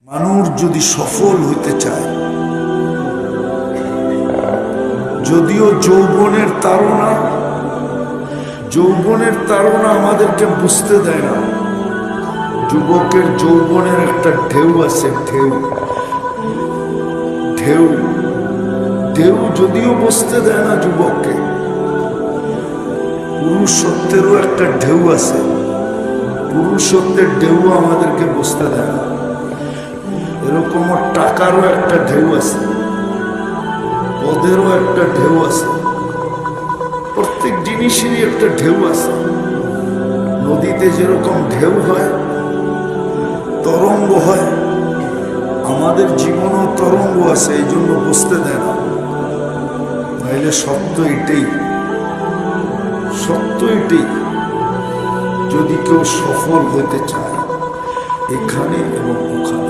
মানুষ যদি সফল হইতে চায়, যদিও যৌবনের তাড়না আমাদেরকে বুঝতে দেয় না। যুবকের যৌবনের একটা ঢেউ আছে, ঢেউ যদিও বুঝতে দেয় না যুবককে। পুরুষত্বেরও একটা ঢেউ আছে, পুরুষত্বের ঢেউ আমাদেরকে বুঝতে দেয় না। এরকম টাকারও একটা ঢেউ আছে, পদেরও একটা ঢেউ আছে, প্রত্যেক জিনিসেরই একটা ঢেউ আছে। নদীতে যেরকম ঢেউ হয়, তরঙ্গ হয়, আমাদের জীবনও তরঙ্গ আছে, এই জন্য বুঝতে দেয় না। নাইলে সত্য এটাই, যদি কেউ সফল হতে চায় এখানে এবং ওখানে।